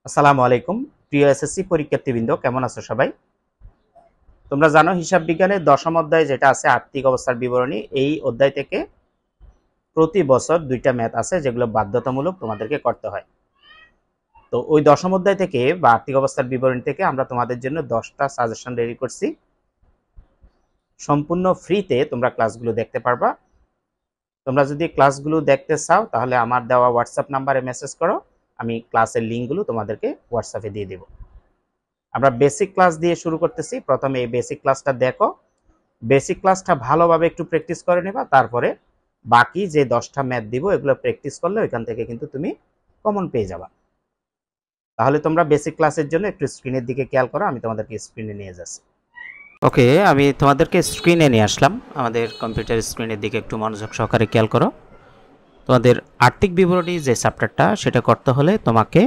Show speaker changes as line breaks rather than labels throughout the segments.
আসসালামু আলাইকুম প্রিয় এসএসসি পরীক্ষার্থীবৃন্দ, কেমন আছো সবাই? তোমরা জানো হিসাব বিজ্ঞানের দশম অধ্যায় যেটা আছে আর্থিক অবস্থার বিবরণী, এই অধ্যায় থেকে প্রতি বছর দুইটা ম্যাথ আছে যেগুলো বাধ্যতামূলক তোমাদেরকে করতে হয়। তো ওই দশম অধ্যায় থেকে বা আর্থিক অবস্থার বিবরণী থেকে আমরা তোমাদের জন্য 10টা সাজেশন রেডি করছি। সম্পূর্ণ ফ্রিতে তোমরা ক্লাসগুলো দেখতে পারবা। তোমরা যদি ক্লাসগুলো দেখতে চাও তাহলে আমার দেওয়া হোয়াটসঅ্যাপ নাম্বারে মেসেজ করো, আমি ক্লাসের লিঙ্কগুলো তোমাদেরকে হোয়াটসঅ্যাপে দিয়ে দেব। আমরা বেসিক ক্লাস দিয়ে শুরু করতেছি। প্রথমে এই বেসিক ক্লাসটা দেখো, বেসিক ক্লাসটা ভালোভাবে একটু প্র্যাকটিস করে নেবা, তারপরে বাকি যে 10টা ম্যাথ দিব এগুলো প্র্যাকটিস করলে ওইখান থেকে কিন্তু তুমি কমন পেয়ে যাবা। তাহলে তোমরা বেসিক ক্লাসের জন্য একটু স্ক্রিনের দিকে খেয়াল করো, আমি তোমাদেরকে স্ক্রিনে নিয়ে যাচ্ছি। ওকে, আমি তোমাদেরকে স্ক্রিনে নিয়ে আসলাম। আমাদের কম্পিউটার স্ক্রিনের দিকে একটু মনোযোগ সহকারে খেয়াল করো। তোমাদের আর্থিক বিবরণী যে চ্যাপ্টারটা সেটা করতে হলে তোমাকে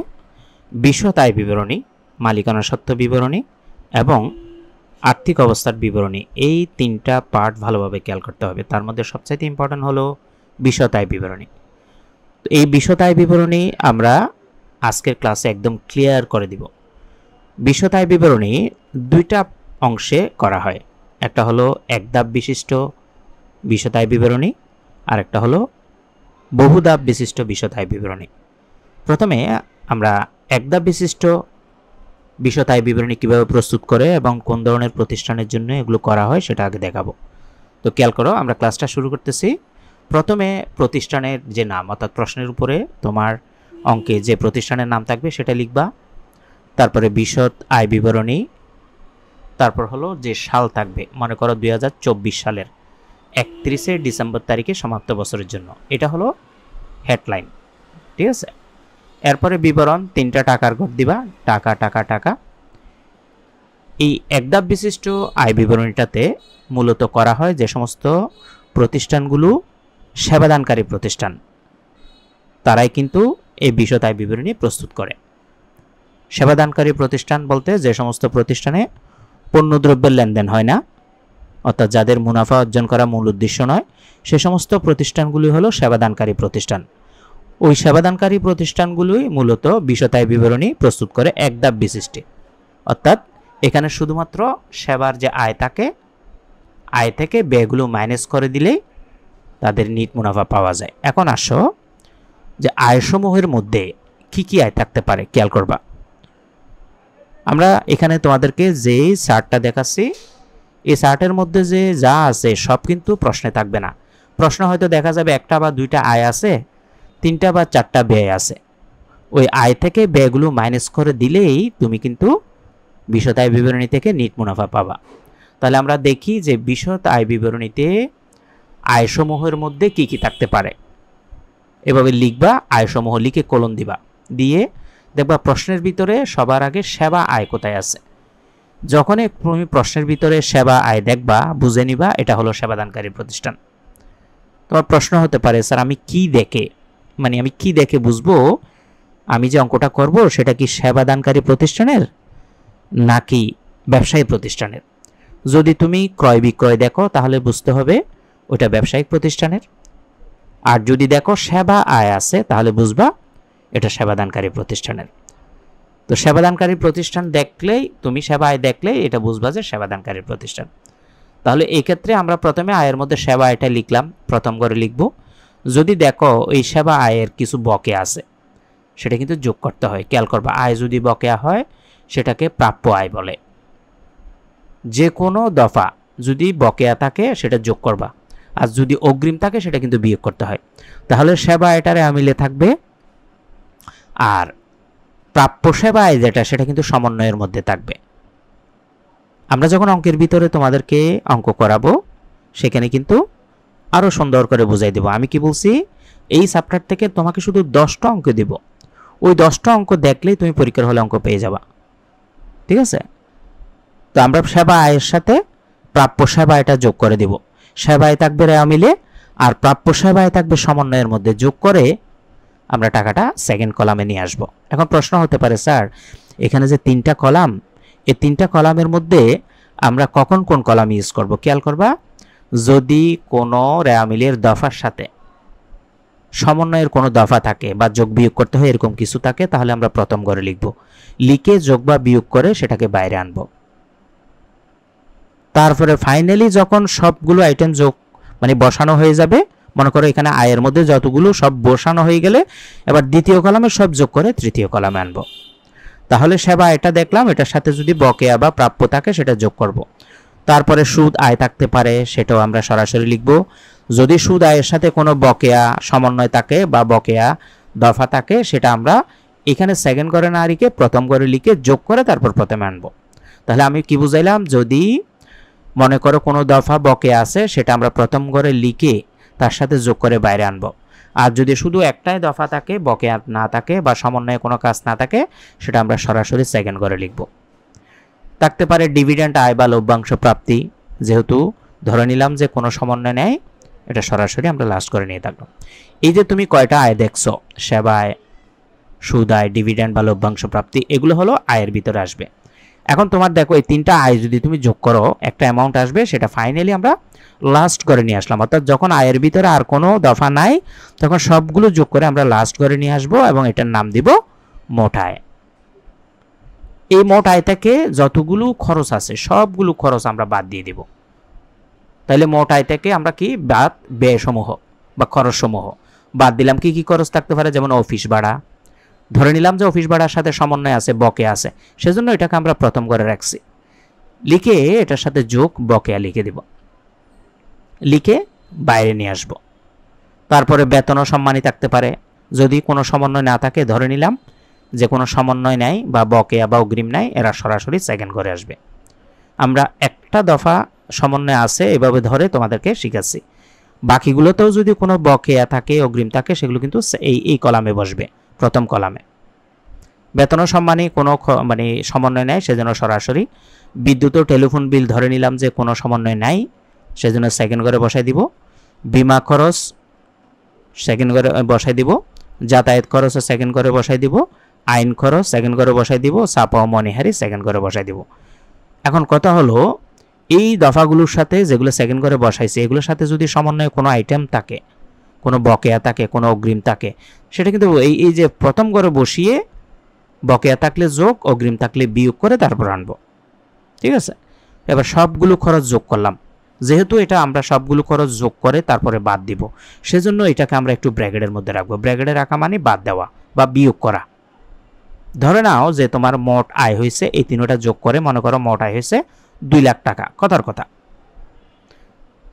বিশদ আয় বিবরণী, মালিকানা সত্ত্ব বিবরণী এবং আর্থিক অবস্থার বিবরণী, এই তিনটা পার্ট ভালোভাবে খেয়াল করতে হবে। তার মধ্যে সবচাইতে ইম্পর্টেন্ট হলো বিশদ আয় বিবরণী। তো এই বিশদ আয় বিবরণী আমরা আজকের ক্লাসে একদম ক্লিয়ার করে দিব। বিশদ আয় বিবরণী দুইটা অংশে করা হয়, একটা হলো এক ধাপ বিশিষ্ট বিশদ আয় বিবরণী আর একটা হলো বহু ধাপ বিশিষ্ট বিশদ আয় বিবরণী। প্রথমে আমরা এক ধাপ বিশিষ্ট বিশদ আয় বিবরণী কীভাবে প্রস্তুত করে এবং কোন ধরনের প্রতিষ্ঠানের জন্য এগুলো করা হয় সেটা আগে দেখাবো। তো খেয়াল করো, আমরা ক্লাসটা শুরু করতেছি। প্রথমে প্রতিষ্ঠানের যে নাম, অর্থাৎ প্রশ্নের উপরে তোমার অঙ্কে যে প্রতিষ্ঠানের নাম থাকবে সেটা লিখবা। তারপরে বিশদ আয় বিবরণী, তারপর হলো যে সাল থাকবে, মনে করো 2024 সালের 31শে ডিসেম্বর তারিখে সমাপ্ত বছরের জন্য, এটা হলো হেডলাইন। ঠিক আছে, এরপরে বিবরণ, তিনটা টাকার ঘর দিবা, টাকা টাকা টাকা। এই এক ধাপ বিশিষ্ট আয় বিবরণীটাতে মূলত করা হয় যে সমস্ত প্রতিষ্ঠানগুলো সেবাদানকারী প্রতিষ্ঠান, তারাই কিন্তু এই বিশদ আয় বিবরণী প্রস্তুত করে। সেবাদানকারী প্রতিষ্ঠান বলতে যে সমস্ত প্রতিষ্ঠানে পণ্যদ্রব্যের লেনদেন হয় না, অর্থাৎ যাদের মুনাফা অর্জন করা মূল উদ্দেশ্য নয়, সে সমস্ত প্রতিষ্ঠানগুলি হলো সেবাদানকারী প্রতিষ্ঠান। ওই সেবাদানকারী প্রতিষ্ঠানগুলোই মূলত বিশদ আয় বিবরণী প্রস্তুত করে এক ধাপ বিশিষ্টে, অর্থাৎ এখানে শুধুমাত্র সেবার যে আয় থাকে, আয় থেকে ব্যয়গুলো মাইনাস করে দিলেই তাদের নিট মুনাফা পাওয়া যায়। এখন আসো যে আয়সমূহের মধ্যে কি কি আয় থাকতে পারে খেয়াল করবা। আমরা এখানে তোমাদেরকে যে চার্টটা দেখাচ্ছি, এই চার্টের মধ্যে যে যা আছে সব কিন্তু প্রশ্নে থাকবে না। প্রশ্ন হয়তো দেখা যাবে একটা বা দুইটা আয় আছে, তিনটা বা চারটা ব্যয় আছে। ওই আয় থেকে ব্যয়গুলো মাইনাস করে দিলেই তুমি কিন্তু বিশদ আয় বিবরণী থেকে নিট মুনাফা পাবা। তাহলে আমরা দেখি যে বিশদ আয় বিবরণীতে আয়সমূহের মধ্যে কি কি থাকতে পারে। এভাবে লিখবা, আয়সমূহ লিখে কলন দিবা, দিয়ে দেখবা প্রশ্নের ভিতরে সবার আগে সেবা আয় কোথায় আছে। যখনই তুমি প্রশ্নের ভিতরে সেবা আয় দেখবা, বুঝে নিবা এটা হলো সেবাদানকারী প্রতিষ্ঠান। তোমার প্রশ্ন হতে পারে, স্যার আমি কি দেখে বুঝবো আমি যে অঙ্কটা করব সেটা কি সেবাদানকারী প্রতিষ্ঠানের নাকি ব্যবসায়িক প্রতিষ্ঠানের? যদি তুমি ক্রয় বিক্রয় দেখো তাহলে বুঝতে হবে ওটা ব্যবসায়িক প্রতিষ্ঠানের, আর যদি দেখো সেবা আয় আছে তাহলে বুঝবা এটা সেবাদানকারী প্রতিষ্ঠানের। তো সেবাদানকারী প্রতিষ্ঠান দেখলেই, তুমি সেবা আয় দেখলেই এটা বুঝবা যে সেবাদানকারী প্রতিষ্ঠান। তাহলে এই ক্ষেত্রে আমরা প্রথমে আয়ের মধ্যে সেবা আয়টা লিখলাম, প্রথম করে লিখব। যদি দেখো এই সেবা আয়ের কিছু বকেয়া আছে সেটা কিন্তু যোগ করতে হয়। খেয়াল করবা, আয় যদি বকেয়া হয় সেটাকে প্রাপ্য আয় বলে। যে কোনো দফা যদি বকেয়া থাকে সেটা যোগ করবা, আর যদি অগ্রিম থাকে সেটা কিন্তু বিয়োগ করতে হয়। তাহলে সেবা আয়টারে মিলে থাকবে, আর প্রাপ্য সেবা আয় যেটা সেটা কিন্তু সমন্বয়ের মধ্যে থাকবে। আমরা যখন অঙ্কের ভিতরে তোমাদেরকে অঙ্ক করাবো সেখানে কিন্তু আরও সুন্দর করে বুঝাই দেব। আমি কি বলছি, এই চ্যাপ্টার থেকে তোমাকে শুধু 10টা অঙ্ক দেব, ওই 10টা অঙ্ক দেখলেই তুমি পরীক্ষার হলে অঙ্ক পেয়ে যাবা। ঠিক আছে, তো আমরা সেবা আয়ের সাথে প্রাপ্য সেবা আয়টা যোগ করে দেব। সেবা আয় থাকবে রেওয়া মিলে, আর প্রাপ্য সেবা আয় থাকবে সমন্বয়ের মধ্যে, যোগ করে আমরা টাকাটা সেকেন্ড কলামে নিয়ে আসব। এখন প্রশ্ন হতে পারে, স্যার এখানে যে তিনটা কলাম, এই তিনটা কলামের মধ্যে আমরা কখন কোন কলাম ইউজ করব? খেয়াল করবা, যদি কোনো রেওয়া মিলের দফার সাথে সমন্বয়ের কোনো দফা থাকে বা যোগ বিয়োগ করতে হয় এরকম কিছু থাকে তাহলে আমরা প্রথম ঘরে লিখব, লিখে যোগ বা বিয়োগ করে সেটাকে বাইরে আনব। তারপরে ফাইনালি যখন সবগুলো আইটেম যোগ বসানো হয়ে যাবে, মনে করো এখানে আয়ের মধ্যে যতগুলো সব বসানো হয়ে গেলে এবার দ্বিতীয় কলামে সব যোগ করে তৃতীয় কলামে আনব। তাহলে সেবা এটা দেখলাম, এটার সাথে যদি বকেয়া বা প্রাপ্য থাকে সেটা যোগ করব। তারপরে সুদ আয় থাকতে পারে, সেটাও আমরা সরাসরি লিখব। যদি সুদ আয়ের সাথে কোনো বকেয়া সমন্বয় থাকে বা বকেয়া দফা থাকে সেটা আমরা এখানে সেকেন্ড ঘরে না লিখে প্রথম ঘরে লিখে যোগ করে তারপর প্রথমে আনব। তাহলে আমি কি বুঝাইলাম, যদি মনে করো কোনো দফা বকেয়া আছে সেটা আমরা প্রথম ঘরে লিখে তার সাথে যোগ করে বাইরে আনব। আর যদি শুধু একটাই দফা থাকে, বকেয়া না থাকে বা সমন্বয়ে কোনো কাজ না থাকে, সেটা আমরা সরাসরি সেকেন্ড ঘরে লিখব। থাকতে পারে ডিভিডেন্ড আয় বা লভ্যাংশ প্রাপ্তি, যেহেতু ধরে নিলাম যে কোনো সমন্বয় নেয়, এটা সরাসরি আমরা লাস্ট করে নিয়ে থাকলাম। এই যে তুমি কয়টা আয় দেখছো, সেবায়, সুদ আয়, ডিভিডেন্ড বা লভ্যাংশ প্রাপ্তি, এগুলো হলো আয়ের ভিতরে আসবে। এখন তোমার দেখো এই তিনটা আয় যদি তুমি যোগ করো একটা অ্যামাউন্ট আসবে, সেটা ফাইনালি আমরা লাস্ট করে নিয়ে আসলাম। অর্থাৎ যখন আয়ের ভিতরে আর কোনো দফা নাই তখন সবগুলো যোগ করে আমরা লাস্ট করে নিয়ে আসবো এবং এটার নাম দিব মোট আয়। এই মোট আয় থেকে যতগুলো খরচ আছে সবগুলো খরচ আমরা বাদ দিয়ে দিব। তাহলে মোট আয় থেকে আমরা কি বাদ, ব্যয়সমূহ বা খরচসমূহ বাদ দিলাম। কি কি খরচ থাকতে পারে, যেমন অফিস ভাড়া, ধরে নিলাম যে অফিস ভাড়ার সাথে সমন্বয় আছে, বকেয়া আছে, সেজন্য এটাকে আমরা প্রথম ঘরে রাখছি। লিখে এটার সাথে যোগ বকেয়া লিখে দিব, লিখে বাইরে নিয়ে আসব। তারপরে বেতন ও সম্মানী থাকতে পারে, যদি কোনো সমন্বয় না থাকে, ধরে নিলাম যে কোনো সমন্বয় নাই বা বকেয়া বা অগ্রিম নাই, এরা সরাসরি সেকেন্ড ঘরে আসবে। আমরা একটা দফা সমন্বয় আছে এভাবে ধরে তোমাদেরকে শিখাচ্ছি। বাকিগুলোতেও যদি কোনো বকেয়া থাকে, অগ্রিম থাকে, সেগুলো কিন্তু এই কলামে বসবে, প্রথম কলামে। বেতন ও সম্মানী কোনো সমন্বয় নাই, সেজন্য সরাসরি। বিদ্যুৎ ও টেলিফোন বিল ধরে নিলাম যে কোনো সমন্বয় নাই, সেজন্য সেকেন্ড ঘরে বসাই দিব। বিমা খরচ সেকেন্ড ঘরে বসাই দিব। যাতায়াত খরচ সেকেন্ড ঘরে বসাই দিব। আইন খরচ সেকেন্ড ঘরে বসাই দিব। ছাপা ও মনিহারি সেকেন্ড ঘরে বসাই দিব। এখন কথা হলো, এই দফাগুলোর সাথে যেগুলো সেকেন্ড ঘরে বসাইছে এগুলোর সাথে যদি সমন্বয়ে কোনো আইটেম থাকে, কোনো বকেয়া থাকে, কোনো অগ্রিম থাকে, সেটা কিন্তু এই যে প্রথম ঘরে বসিয়ে বকেয়া থাকলে যোগ, অগ্রিম থাকলে বিয়োগ করে তারপর আনবো। ঠিক আছে, এবার সবগুলো খরচ যোগ করলাম। যেহেতু এটা আমরা সবগুলো খরচ যোগ করে তারপরে বাদ দিব, সেজন্য এটাকে আমরা একটু ব্র্যাকেটের মধ্যে রাখবো। ব্র্যাকেটে রাখা মানে বাদ দেওয়া বা বিয়োগ করা। ধরে নাও যে তোমার মোট আয় হয়েছে, এই তিনটা যোগ করে মনে করো মোট আয় হয়েছে 2 লাখ টাকা, কথার কথা।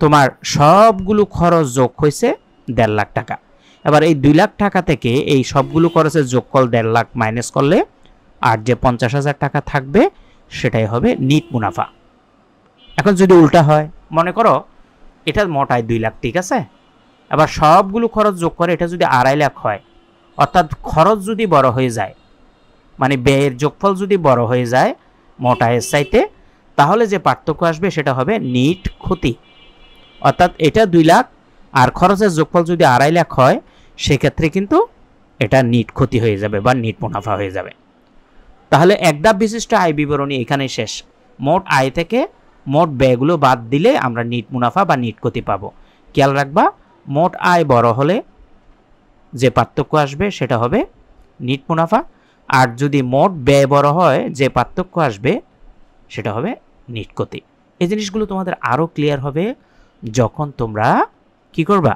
তোমার সবগুলো খরচ যোগ হয়েছে 1.5 লাখ টাকা। এবার এই 2 লাখ টাকা থেকে এই সবগুলো খরচের যোগফল 1.5 লাখ মাইনাস করলে আর যে 50,000 টাকা থাকবে সেটাই হবে নিট মুনাফা। এখন যদি উল্টা হয়, মনে করো এটা মোট আয় 2 লাখ, ঠিক আছে, এবার সবগুলো খরচ যোগ করে এটা যদি 2.5 লাখ হয়, অর্থাৎ খরচ যদি বড় হয়ে যায়, ব্যয়ের যোগফল যদি বড় হয়ে যায় মোট আয়ের চাইতে, তাহলে যে পার্থক্য আসবে সেটা হবে নিট ক্ষতি। অর্থাৎ এটা 2 লাখ আর খরচের যোগফল যদি 2.5 লাখ হয়, সেক্ষেত্রে কিন্তু এটা নিট ক্ষতি হয়ে যাবে বা নিট মুনাফা হয়ে যাবে। তাহলে এক ধাপ বিশিষ্ট আয় বিবরণী এখানেই শেষ। মোট আয় থেকে মোট ব্যয়গুলো বাদ দিলে আমরা নিট মুনাফা বা নিট ক্ষতি পাবো। খেয়াল রাখবা, মোট আয় বড় হলে যে পার্থক্য আসবে সেটা হবে নিট মুনাফা, আর যদি মোট ব্যয় বড় হয় যে পার্থক্য আসবে সেটা হবে নিট ক্ষতি। এই জিনিসগুলো তোমাদের আরও ক্লিয়ার হবে যখন তোমরা কি করবা,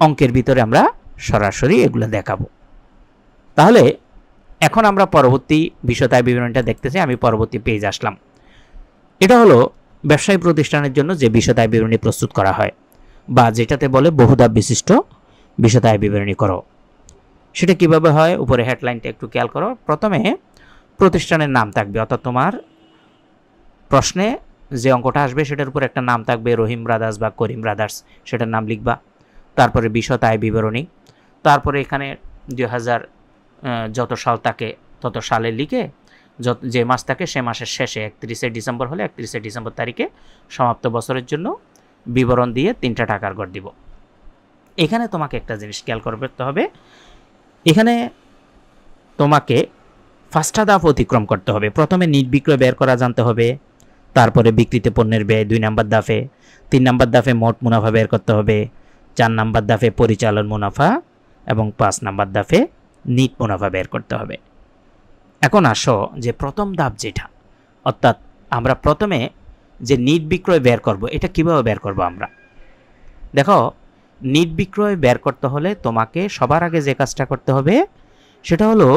অঙ্কের ভিতরে আমরা সরাসরি এগুলো দেখাবো। তাহলে এখন আমরা পরবর্তী বিষয় বিবরণীটা দেখতেছি। আমি পরবর্তী পেজ আসলাম। এটা হলো ব্যবসায়ী প্রতিষ্ঠানের জন্য যে বিষয় বিবরণী প্রস্তুত করা হয় বা যেটাতে বলে বহুধাপ বিশিষ্ট বিষয় বিবরণী করো। সেটা কিভাবে হয়, উপরে হেডলাইনটা একটু খেয়াল করো। প্রথমে প্রতিষ্ঠানের নাম থাকবে, অর্থাৎ তোমার প্রশ্নে যে অঙ্কটা আসবে সেটার উপর একটা নাম থাকবে, রহিম ব্রাদার্স বা করিম ব্রাদার্স, সেটার নাম লিখবা। তারপরে বিষয় বিবরণী, তারপরে এখানে 2000 যত সাল থাকে তত সালে লিখে যে মাস থাকে সে মাসের শেষে 31শে ডিসেম্বর হলে 31শে ডিসেম্বর তারিখে সমাপ্ত বছরের জন্য বিবরণ দিয়ে 3টা টাকার গড় দিব। এখানে তোমাকে একটা জিনিস খেয়াল করতে হবে, এখানে তোমাকে 5টা ধাপ অতিক্রম করতে হবে। প্রথমে নিট বিক্রয় বের করা জানতে হবে, তারপরে বিক্রিত পণ্যের ব্যয় 2 নম্বর ধাপে, 3 নম্বর ধাপে মোট মুনাফা বের করতে হবে, 4 নাম্বার ধাপে পরিচালন মুনাফা এবং 5 নাম্বার ধাপে নিট মুনাফা বের করতে হবে। এখন আসো যে প্রথম ধাপ যেটা, অর্থাৎ আমরা প্রথমে যে নিট বিক্রয় বের করব, এটা কিভাবে বের করব আমরা? দেখো, নিট বিক্রয় বের করতে হলে তোমাকে সবার আগে যে কাজটা করতে হবে সেটা হলো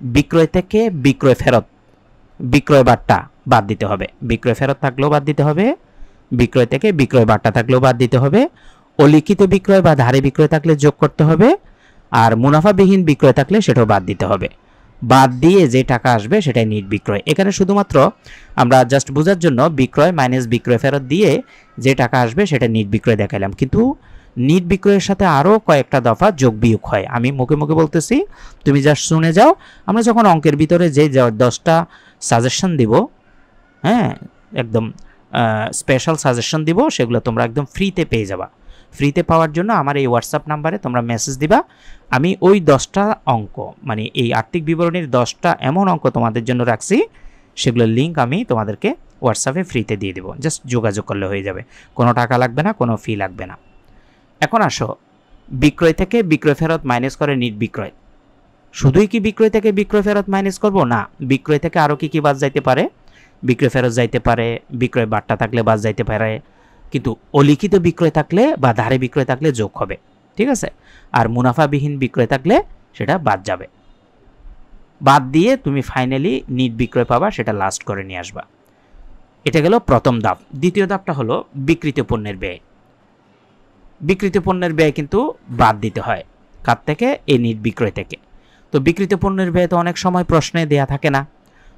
বিক্রয় থেকে বিক্রয় ফেরত, বিক্রয় বাট্টা বাদ দিতে হবে। বিক্রয় ফেরত থাকলেও বাদ দিতে হবে, বিক্রয় থেকে বিক্রয় বাট্টা থাকলেও বাদ দিতে হবে, অলিখিত বিক্রয় বা ধারে বিক্রয় থাকলে যোগ করতে হবে, আর মুনাফাবিহীন বিক্রয় থাকলে সেটাও বাদ দিতে হবে। বাদ দিয়ে যে টাকা আসবে সেটাই নিট বিক্রয়। এখানে শুধুমাত্র আমরা জাস্ট বোঝার জন্য বিক্রয় মাইনাস বিক্রয় ফেরত দিয়ে যে টাকা আসবে সেটা নিট বিক্রয় দেখাইলাম, কিন্তু নিট বিক্রয়ের সাথে আরও কয়েকটা দফা যোগ বিয়োগ হয়। আমি মুখে মুখে বলতেছি, তুমি জাস্ট শুনে যাও। আমরা যখন অঙ্কের ভিতরে যে 10টা সাজেশন দিব, হ্যাঁ, একদম স্পেশাল সাজেশন দিব, সেগুলো তোমরা একদম ফ্রিতে পেয়ে যাবা। ফ্রিতে পাওয়ার জন্য আমার এই হোয়াটসঅ্যাপ নাম্বারে তোমরা মেসেজ দিবা। আমি ওই 10টা অঙ্ক, মানে এই আর্থিক বিবরণীর 10টা এমন অঙ্ক তোমাদের জন্য রাখছি, সেগুলোর লিঙ্ক আমি তোমাদেরকে হোয়াটসঅ্যাপে ফ্রিতে দিয়ে দেবো। জাস্ট যোগাযোগ করলে হয়ে যাবে, কোনো টাকা লাগবে না, কোনো ফি লাগবে না। এখন আসো, বিক্রয় থেকে বিক্রয় ফেরত মাইনাস করে নিট বিক্রয়। শুধুই কি বিক্রয় থেকে বিক্রয় ফেরত মাইনাস করব? না, বিক্রয় থেকে আরও কি বাদ যাইতে পারে? বিক্রয় ফেরত যাইতে পারে, বিক্রয় বাট্টা থাকলে বাদ যাইতে পারে, কিন্তু অলিখিত বিক্রয় থাকলে বা ধারে বিক্রয় থাকলে যোগ হবে, ঠিক আছে? আর মুনাফাবিহীন বিক্রয় থাকলে সেটা বাদ যাবে। বাদ দিয়ে তুমি ফাইনালি নিট বিক্রয় পাবা, সেটা লাস্ট করে নিয়ে আসবা। এটা গেল প্রথম ধাপ। দ্বিতীয় ধাপটা হলো বিক্রিত পণ্যের ব্যয়। বিক্রিত পণ্যের ব্যয় কিন্তু বাদ দিতে হয় কার থেকে? এই নিট বিক্রয় থেকে। তো বিক্রিত পণ্যের ব্যয় তো অনেক সময় প্রশ্নে দেয়া থাকে না,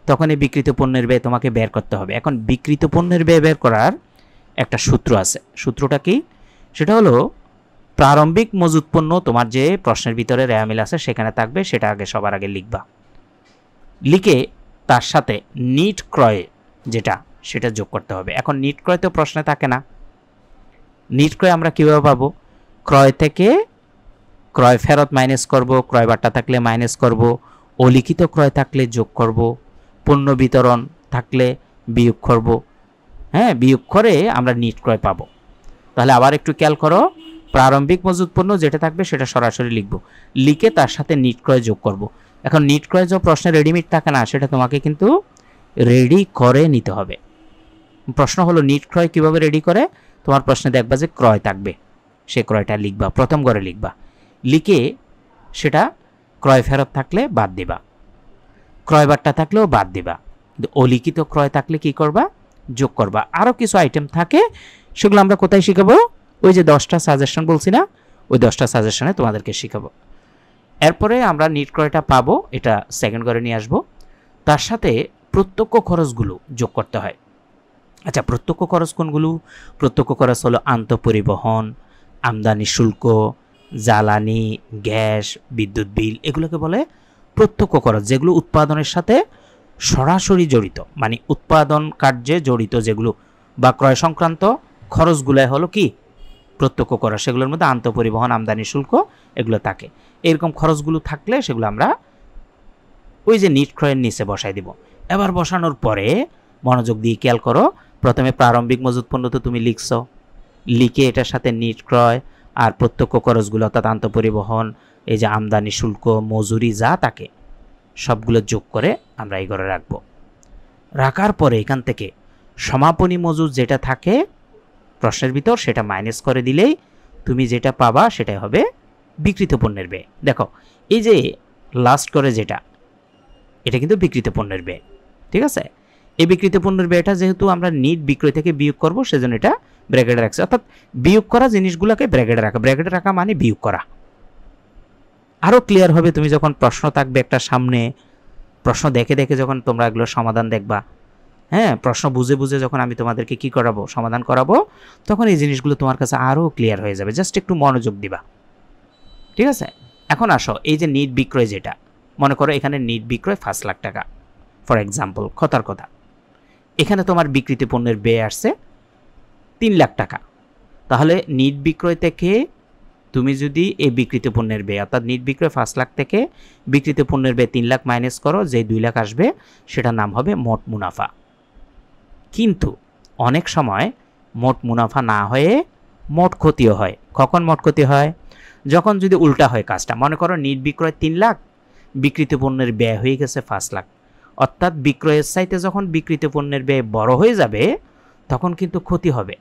তখন এই বিক্রিত পণ্যের ব্যয় তোমাকে বের করতে হবে। এখন বিক্রিত পণ্যের ব্যয় বের করার একটা সূত্র আছে। সূত্রটা কি? সেটা হলো প্রারম্ভিক মজুত পণ্য তোমার যে প্রশ্নের ভিতরে রেয়ামিল আছে সেখানে থাকবে, সেটা আগে সবার আগে লিখবা। লিখে তার সাথে নিট ক্রয় যেটা, সেটা যোগ করতে হবে। এখন নিট ক্রয় তো প্রশ্নে থাকে না। নিট ক্রয় আমরা কীভাবে পাবো? ক্রয় থেকে ক্রয় ফেরত মাইনাস করব, ক্রয় বাট্টা থাকলে মাইনাস করব, অলিখিত ক্রয় থাকলে যোগ করব, পণ্য বিতরণ থাকলে বিয়োগ করব। হ্যাঁ, বিয়োগ করে আমরা নিট ক্রয় পাবো। তাহলে আবার একটু খেয়াল করো, প্রারম্ভিক মজুত পণ্য যেটা থাকবে সেটা সরাসরি লিখব, লিখে তার সাথে নিট ক্রয় যোগ করব। এখন নিট ক্রয় যে প্রশ্নে রেডিমেড থাকে না, সেটা তোমাকে কিন্তু রেডি করে নিতে হবে। প্রশ্ন হলো নিট ক্রয় কিভাবে রেডি করে? তোমার প্রশ্নে দেখবা যে ক্রয় থাকবে, সে ক্রয়টা লিখবা, প্রথম ঘরে লিখবা। লিখে সেটা ক্রয় ফেরত থাকলে বাদ দিবা, ক্রয় বাট্টা থাকলেও বাদ দিবা, কিন্তু অলিখিত ক্রয় থাকলে কি করবা? যোগ করবা। আরও কিছু আইটেম থাকে, সেগুলো আমরা কোথায় শিখাবো? ওই যে 10টা সাজেশন বলছি না, ওই 10টা সাজেশনে তোমাদেরকে শিখাবো। এরপরে আমরা নিট ক্রয়টা পাবো, এটা সেকেন্ড ঘরে নিয়ে আসবো। তার সাথে প্রত্যক্ষ খরচগুলো যোগ করতে হয়। আচ্ছা, প্রত্যক্ষ খরচ কোনগুলো? প্রত্যক্ষ খরচ হলো আন্তঃপরিবহন, আমদানি শুল্ক, জ্বালানি, গ্যাস, বিদ্যুৎ বিল, এগুলোকে বলে প্রত্যক্ষ খরচ, যেগুলো উৎপাদনের সাথে সরাসরি জড়িত, মানে উৎপাদন কার্যে জড়িত যেগুলো, বা ক্রয় সংক্রান্ত খরচগুলো হলো কি? প্রত্যক্ষ খরচ। সেগুলোর মধ্যে আন্তঃপরিবহন, আমদানি শুল্ক এগুলো থাকে। এরকম খরচগুলো থাকলে সেগুলো আমরা ওই যে নিট ক্রয়ের নিচে বসাই দিব। এবার বসানোর পরে মনোযোগ দিয়ে খেয়াল করো, প্রথমে প্রারম্ভিক মজুত পণ্য তো তুমি লিখছো, লিখে এটার সাথে নিট ক্রয় আর প্রত্যক্ষ খরচগুলো, অর্থাৎ আন্তঃপরিবহন, এই যে আমদানি শুল্ক, মজুরি যা থাকে সবগুলো যোগ করে আমরা এই ঘরে রাখবো। রাখার পরে এখান থেকে সমাপনী মজুদ যেটা থাকে প্রশ্নের ভিতর, সেটা মাইনাস করে দিলেই তুমি যেটা পাবা সেটাই হবে বিক্রিত পণ্যের ব্যয়। দেখো, এই যে লাস্ট করে যেটা, এটা কিন্তু বিক্রিত পণ্যের ব্যয়, ঠিক আছে? এই বিক্রিত পণ্যের ব্যয়টা যেহেতু আমরা নিট বিক্রয় থেকে বিয়োগ করব, সেজন্য এটা ব্র্যাকেটে রাখছি। অর্থাৎ বিয়োগ করা জিনিসগুলোকে ব্র্যাকেটে রাখা। ব্র্যাকেটে রাখা মানে বিয়োগ করা। আরও ক্লিয়ার হবে তুমি যখন প্রশ্ন থাকবে একটা সামনে, প্রশ্ন দেখে দেখে যখন তোমরা এগুলো সমাধান দেখবা, হ্যাঁ, প্রশ্ন বুঝে বুঝে যখন আমি তোমাদেরকে কি করাবো, সমাধান করাবো, তখন এই জিনিসগুলো তোমার কাছে আরও ক্লিয়ার হয়ে যাবে। জাস্ট একটু মনোযোগ দিবা, ঠিক আছে? এখন আসো, এই যে নিট বিক্রয় যেটা, মনে করো এখানে নিট বিক্রয় 5 লাখ টাকা, ফর এক্সাম্পল, কথার কথা। এখানে তোমার বিক্রিত পণ্যের ব্যয় আসছে 3 লাখ টাকা। তাহলে নিট বিক্রয় থেকে তুমি যদি এই বিক্রিত পণ্যের ব্যয়, অর্থাৎ নিট বিক্রয় 5 লাখ থেকে বিক্রিত পণ্যের ব্যয় 3 লাখ মাইনাস করো, যে 2 লাখ আসবে সেটার নাম হবে মোট মুনাফা। কিন্তু অনেক সময় মোট মুনাফা না হয়ে
মোট ক্ষতিও হয়। কখন মোট ক্ষতি হয়? যখন যদি উল্টা হয় কাজটা, মনে করো নিট বিক্রয় 3 লাখ, বিক্রিত পণ্যের ব্যয় হয়ে গেছে 5 লাখ, অর্থাৎ বিক্রয়ের চাইতে যখন বিক্রিত পণ্যের ব্যয় বড় হয়ে যাবে তখন কিন্তু ক্ষতি হবে,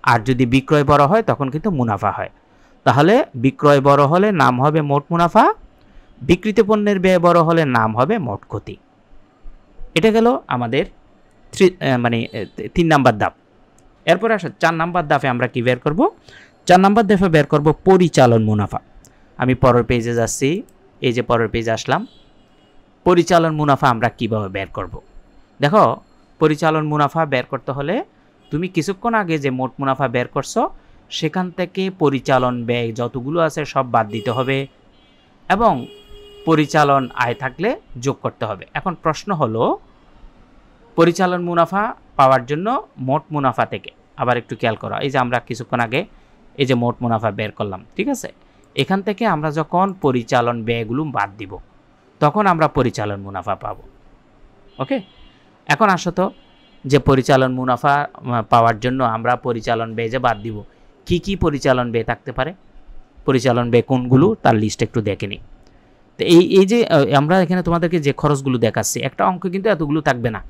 আর যদি বিক্রয় বড় হয় তখন কিন্তু মুনাফা হয়। তাহলে বিক্রয় বড় হলে নাম হবে মোট মুনাফা, বিক্রিত পণ্যের ব্যয় বড় হলে নাম হবে মোট ক্ষতি। এটা গেল আমাদের 3 নাম্বার ধাপ। এরপরে আসো 4 নাম্বার ধাপে আমরা কি বের করব? 4 নাম্বার ধাপে বের করব পরিচালন মুনাফা। আমি পরের পেজে যাচ্ছি, এই যে পরের পেজে আসলাম। পরিচালন মুনাফা আমরা কিভাবে বের করব? দেখো, পরিচালন মুনাফা বের করতে হলে তুমি কিছুক্ষণ আগে যে মোট মুনাফা বের করছো সেখান থেকে পরিচালন ব্যয় যতগুলো আছে সব বাদ দিতে হবে এবং পরিচালন আয় থাকলে যোগ করতে হবে। এখন প্রশ্ন হলো, পরিচালন মুনাফা পাওয়ার জন্য মোট মুনাফা থেকে আবার একটু খেয়াল করো, এই যে আমরা কিছুক্ষণ আগে এই যে মোট মুনাফা বের করলাম, ঠিক আছে? এখান থেকে আমরা যখন পরিচালন ব্যয়গুলো বাদ দিব তখন আমরা পরিচালন মুনাফা পাবো। ওকে, এখন আসো তো, যে পরিচালন মুনাফা পাওয়ার জন্য আমরা পরিচালন ব্যয় যে বাদ দিব, কি কি পরিচালন ব্যয় থাকতে পারে, পরিচালন ব্যয় কোনগুলো তার লিস্ট একটু দেখে নিই। তো এই যে আমরা এখানে তোমাদেরকে যে খরচগুলো দেখাচ্ছি, একটা অঙ্ক কিন্তু এতগুলো থাকবে না,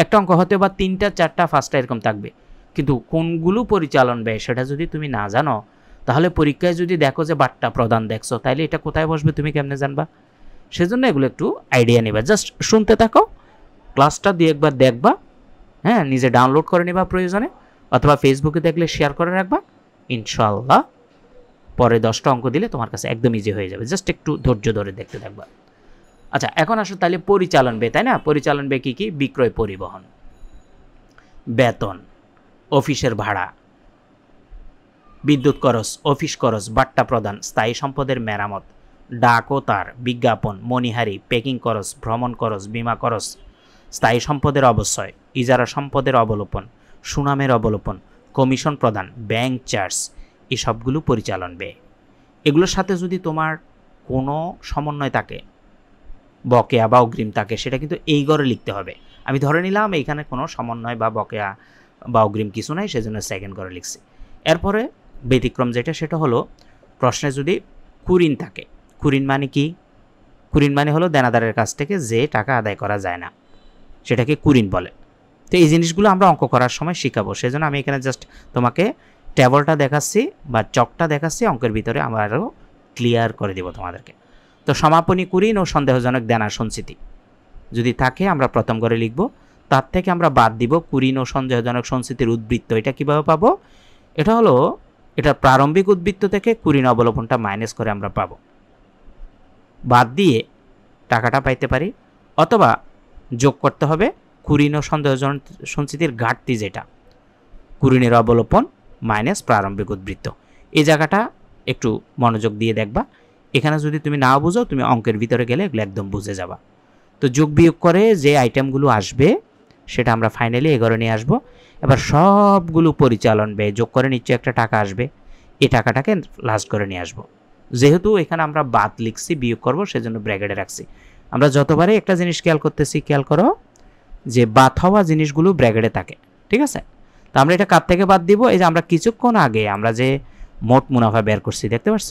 একটা অঙ্ক হতে বা 3টা 4টা 5টা এরকম থাকবে, কিন্তু কোনগুলো পরিচালন ব্যয় সেটা যদি তুমি না জানো তাহলে পরীক্ষায় যদি দেখো যে বাট্টা প্রদান দেখছো, তাহলে এটা কোথায় বসবে তুমি কেমনে জানবা? সেজন্য এগুলো একটু আইডিয়া নেবা, জাস্ট শুনতে থাকো, ক্লাসটা দিয়ে একবার দেখবা, হ্যাঁ, নিজে ডাউনলোড করে নেবা প্রয়োজনে, অথবা ফেসবুকে দেখলে শেয়ার করে রাখবা, ইনশাআল্লাহ পরে 10টা অঙ্ক দিলে তোমার কাছে একদম ইজি হয়ে যাবে, জাস্ট একটু ধৈর্য ধরে দেখতে থাকবা। আচ্ছা, এখন আসো তাহলে পরিচালন ব্যয়, তাই না? পরিচালন ব্যয় কী কী? বিক্রয় পরিবহন, বেতন, অফিসের ভাড়া, বিদ্যুৎ খরচ, অফিস খরচ, বাট্টা প্রদান, স্থায়ী সম্পদের মেরামত, ডাক ও তার, বিজ্ঞাপন, মণিহারি, প্যাকিং খরচ, ভ্রমণ খরচ, বিমা খরচ, স্থায়ী সম্পদের অবশ্যই, ইজারা সম্পদের অবলোপন, সুনামের অবলোপন, কমিশন প্রদান, ব্যাংক চার্জ, এই সবগুলো পরিচালন ব্যয়। এগুলোর সাথে যদি তোমার কোনো সমন্বয় থাকে, বকেয়া বা অগ্রিম থাকে, সেটা কিন্তু এই ঘরে লিখতে হবে। আমি ধরে নিলাম এইখানে কোনো সমন্বয় বা বকেয়া বা অগ্রিম কিছু নাই, সেজন্য সেকেন্ড ঘরে লিখছি। এরপরে ব্যতিক্রম যেটা, সেটা হলো প্রশ্নে যদি কুরিন থাকে। কুরিন মানে কি? কুরিন মানে হলো দেনাদারের কাছ থেকে যে টাকা আদায় করা যায় না, সেটাকে কুরিন বলে। তো এই জিনিসগুলো আমরা অঙ্ক করার সময় শিখাবো, সেজন্য আমি এখানে জাস্ট তোমাকে টেবলটা দেখাচ্ছি বা চকটা দেখাচ্ছি, অঙ্কের ভিতরে আমরা আরও ক্লিয়ার করে দেব তোমাদেরকে। তো সমাপনী কুরিন ও সন্দেহজনক দেনা সঞ্চিতি যদি থাকে আমরা প্রথম ঘরে লিখব, তার থেকে আমরা বাদ দিব কুরিন ও সন্দেহজনক সঞ্চিতির উদ্বৃত্ত। এটা কিভাবে পাবো? এটা হলো এটা প্রারম্ভিক উদ্বৃত্ত থেকে কুরিন অবলোপনটা মাইনাস করে আমরা পাবো, বাদ দিয়ে টাকাটা পাইতে পারি, অথবা যোগ করতে হবে কুরিন ও সন্দেহজনক সঞ্চিতির ঘাটতি, যেটা কুরিনের অবলোপন মাইনাস প্রারম্ভিক উদ্বৃত্ত। এই জায়গাটা একটু মনোযোগ দিয়ে দেখবা, এখানে যদি তুমি না বুঝো তুমি অঙ্কের ভিতরে গেলে এগুলো একদম বুঝে যাবা। তো যোগ বিয়োগ করে যে আইটেমগুলো আসবে সেটা আমরা ফাইনালি এগোরে নিয়ে আসবো। এবার সবগুলো পরিচালন ব্যয় যোগ করে নিশ্চয়ই একটা টাকা আসবে, এই টাকাটাকে লাস্ট করে নিয়ে আসবো। যেহেতু এখানে আমরা বাদ লিখছি, বিয়োগ করবো, সেজন্য ব্র্যাকেটে রাখছি। আমরা যতবারই একটা জিনিস খেয়াল করতেছি, খেয়াল করো যে বাদ হওয়া জিনিসগুলো ব্র্যাকেটে থাকে, ঠিক আছে? তো আমরা এটা কার থেকে বাদ দিব? এই যে আমরা কিছুক্ষণ আগে আমরা যে মোট মুনাফা বের করছি, দেখতে পাচ্ছ?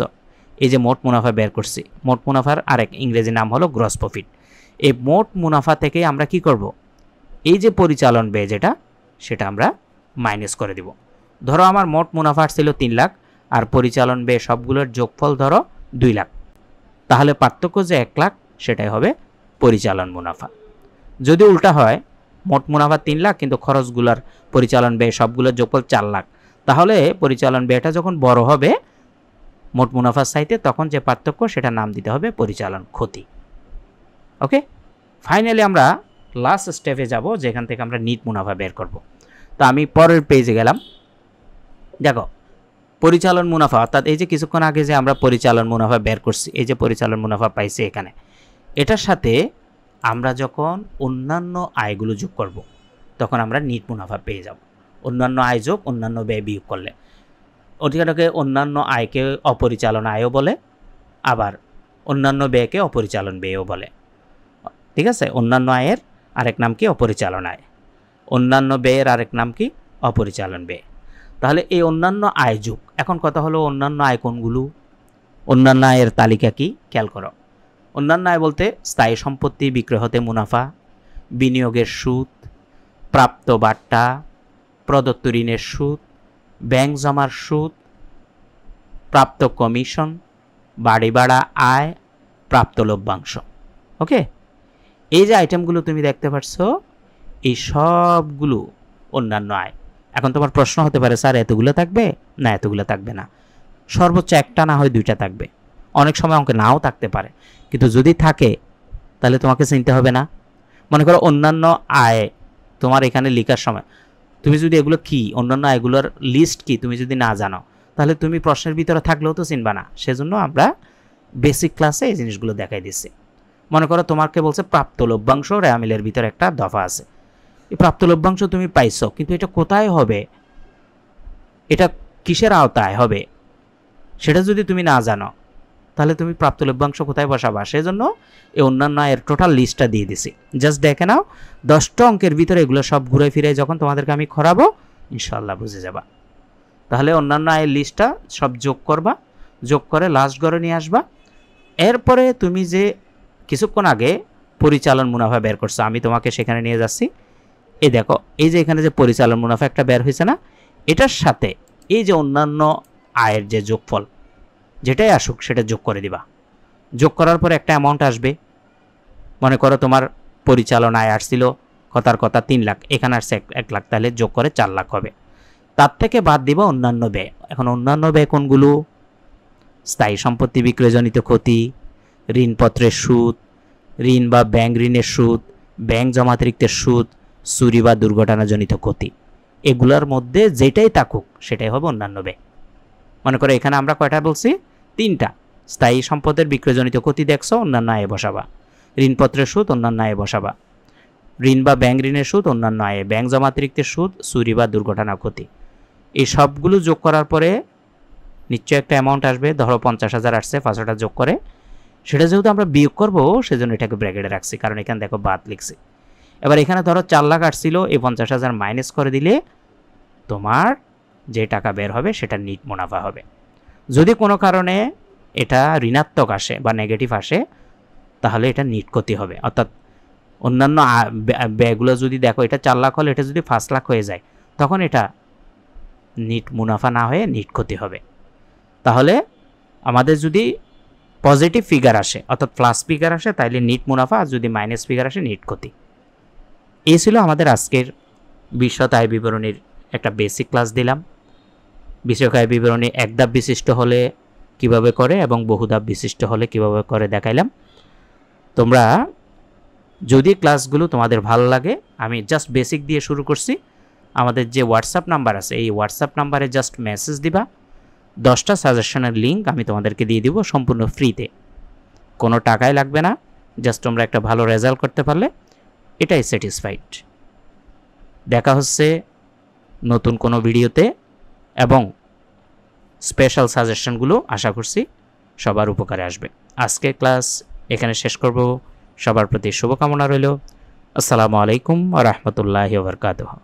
এই যে মোট মুনাফা বের করছি, মোট মুনাফার আরেক ইংরেজি নাম হলো গ্রস প্রফিট। এই মোট মুনাফা থেকে আমরা কি করব? এই যে পরিচালন ব্যয় যেটা, সেটা আমরা মাইনাস করে দিব। ধরো আমার মোট মুনাফা ছিল 3 লাখ, আর পরিচালন ব্যয় সবগুলোর যোগফল ধরো 2 লাখ, তাহলে পার্থক্য যে 1 লাখ সেটাই হবে পরিচালন মুনাফা। যদি উল্টা হয়, মোট মুনাফা 3 লাখ কিন্তু খরচগুলোর পরিচালন ব্যয় সবগুলোর যোগফল 4 লাখ, তাহলে পরিচালন ব্যয়টা যখন বড় হবে মোট মুনাফার চাইতে, তখন যে পার্থক্য সেটা নাম দিতে হবে পরিচালন ক্ষতি। ওকে, ফাইনালি আমরা লাস্ট স্টেপে যাব, যেখান থেকে আমরা নিট মুনাফা বের করব। তো আমি পরের পেজে গেলাম। দেখো, পরিচালন মুনাফা, অর্থাৎ এই যে কিছুক্ষণ আগে যে আমরা পরিচালন মুনাফা বের করছি, এই যে পরিচালন মুনাফা পাইছি এখানে, এটার সাথে আমরা যখন অন্যান্য আয়গুলো যোগ করব তখন আমরা নিট মুনাফা পেয়ে যাব। অন্যান্য আয় যোগ অন্যান্য ব্যয় বিয়োগ করলে, ওটাকে অন্যান্য আয়কে অপরিচালন আয়ও বলে, আবার অন্যান্য ব্যয়কে অপরিচালন ব্যয়ও বলে, ঠিক আছে? অন্যান্য আয়ের আরেক নাম কি? অপরিচালন আয়। অন্যান্য ব্যয়ের আরেক নাম কি? অপরিচালন ব্যয়। তাহলে এই অন্যান্য আয় যোগ। এখন কথা হলো অন্যান্য আয় কোনগুলো? অন্যান্য আয়ের তালিকা কি খেয়াল করো। অন্যান্য আয় বলতে স্থায়ী সম্পত্তি বিক্রয় হতে মুনাফা, বিনিয়োগের সুদ, প্রাপ্ত বাট্টা, প্রদত্ত ঋণের সুদ, ব্যাংক জমার সুদ, প্রাপ্ত কমিশন, বাড়ি ভাড়া আয়, প্রাপ্ত লভ্যাংশ। ওকে, এই যে আইটেমগুলো তুমি দেখতে পাচ্ছ, এই সবগুলো অন্যান্য আয়। এখন তোমার প্রশ্ন হতে পারে, স্যার এতগুলো থাকবে না এতগুলো থাকবে না? সর্বোচ্চ একটা না হয় দুইটা থাকবে, অনেক সময় অঙ্কে নাও থাকতে পারে, কিন্তু যদি থাকে তাহলে তোমাকে চিনতে হবে না। মনে করো অন্যান্য আয় তোমার এখানে লেখার সময় তুমি যদি এগুলো কি অন্যান্য আয়গুলোর লিস্ট কি তুমি যদি না জানো, তাহলে তুমি প্রশ্নের ভিতরে থাকলেও তো চিনবা না। সেজন্য আমরা বেসিক ক্লাসে এই জিনিসগুলো দেখাই দিচ্ছি। মনে করো তোমাকে বলছে প্রাপ্ত লভ্যাংশ, রেয়ামিলের ভিতরে একটা দফা আছে। এই প্রাপ্ত লভ্যাংশ তুমি পাইছো, কিন্তু এটা কোথায় হবে, এটা কিসের আওতায় হবে, সেটা যদি তুমি না জানো তাহলে তুমি প্রাপ্ত লভ্যাংশ কোথায় বসাবা? সেজন্য এই অন্যান্য আয়ের টোটাল লিস্টটা দিয়ে দিছি। জাস্ট দেখে নাও, 10টা অঙ্কের ভিতরে এগুলো সব ঘুরে ফিরে যখন তোমাদেরকে আমি করাবো ইনশাল্লাহ বুঝে যাবা। তাহলে অন্যান্য আয়ের লিস্টটা সব যোগ করবা, যোগ করে লাস্ট ঘরে নিয়ে আসবা। এরপরে তুমি যে কিছুক্ষণ আগে পরিচালন মুনাফা বের করছো, আমি তোমাকে সেখানে নিয়ে যাচ্ছি। এই দেখো, এই যে এখানে যে পরিচালন মুনাফা একটা বের হয়েছে না, এটার সাথে এই যে অন্যান্য আয়ের যে যোগফল যেটাই আসুক সেটা যোগ করে দিবা। যোগ করার পর একটা অ্যামাউন্ট আসবে। মনে করো তোমার পরিচালন আয় আসছিল কথার কথা 3 লাখ, এখানে আসছে 1 লাখ, তাহলে যোগ করে 4 লাখ হবে। তার থেকে বাদ দিবা অন্যান্য ব্যয়। এখন অন্যান্য ব্যয় কোনগুলো? স্থায়ী সম্পত্তি বিক্রয়জনিত ক্ষতি, ঋণপত্রের সুদ, ঋণ বা ব্যাংক ঋণের সুদ, ব্যাংক জমাতিরিক্তের সুদ, চুরি বা দুর্ঘটনাজনিত ক্ষতি। এগুলোর মধ্যে যেটাই থাকুক সেটাই হবে অন্যান্য ব্যয়। মনে করো এখানে আমরা কয়টা বলছি? 3টা। স্থায়ী সম্পদের বিক্রয়জনিত ক্ষতি দেখছো, অন্যান্য আয়ে বসাবা। ঋণপত্রের সুদ অন্যান্য আয়ে বসাবা। ঋণ বা ব্যাংক ঋণের সুদ অন্যান্য আয়ে, ব্যাংক জমাতিরিক্তের সুদ, চুরি বা দুর্ঘটনা ক্ষতি। এই সবগুলো যোগ করার পরে নিশ্চয়ই একটা অ্যামাউন্ট আসবে। ধরো 50,000 আসছে, 500টা যোগ করে সেটা যেহেতু আমরা বিয়োগ করবো সেজন্য এটাকে ব্র্যাকেটে রাখছি, কারণ এখানে দেখো বাদ লিখছি। এবার এখানে ধরো 4 লাখ আসছিল, এই 50,000 মাইনাস করে দিলে তোমার যে টাকা বের হবে সেটা নিট মুনাফা হবে। যদি কোনো কারণে এটা ঋণাত্মক আসে বা নেগেটিভ আসে তাহলে এটা নিট ক্ষতি হবে। অর্থাৎ অন্যান্য ব্যয়গুলো যদি দেখো এটা 4 লাখ হলে এটা যদি 5 লাখ হয়ে যায় তখন এটা নিট মুনাফা না হয়ে নিট ক্ষতি হবে। তাহলে আমাদের যদি পজিটিভ ফিগার আসে অর্থাৎ প্লাস ফিগার আসে তাহলে নিট মুনাফা, আর যদি মাইনাস ফিগার আসে নিট ক্ষতি। এই ছিল আমাদের আজকের বিশদ আয় বিবরণীর একটা বেসিক ক্লাস দিলাম। বিষয়ক আয় বিবরণী এক ধাপ বিশিষ্ট হলে কিভাবে করে এবং বহুধাপ বিশিষ্ট হলে কিভাবে করে দেখাইলাম। তোমরা যদি ক্লাসগুলো তোমাদের ভালো লাগে, আমি জাস্ট বেসিক দিয়ে শুরু করছি। আমাদের যে হোয়াটসঅ্যাপ নাম্বার আছে এই হোয়াটসঅ্যাপ নাম্বারে জাস্ট মেসেজ দিবা, 10টা সাজেশনের লিঙ্ক আমি তোমাদেরকে দিয়ে দিব সম্পূর্ণ ফ্রিতে, কোনো টাকাই লাগবে না। জাস্ট তোমরা একটা ভালো রেজাল্ট করতে পারলে এটাই স্যাটিসফাইড। দেখা হচ্ছে নতুন কোনো ভিডিওতে, এবং স্পেশাল সাজেশনগুলো আশা করছি সবার উপকারে আসবে। আজকে ক্লাস এখানে শেষ করব। সবার প্রতি শুভকামনা রইল। আসসালামু আলাইকুম ওয়া রাহমাতুল্লাহি ওয়া বারাকাতুহু।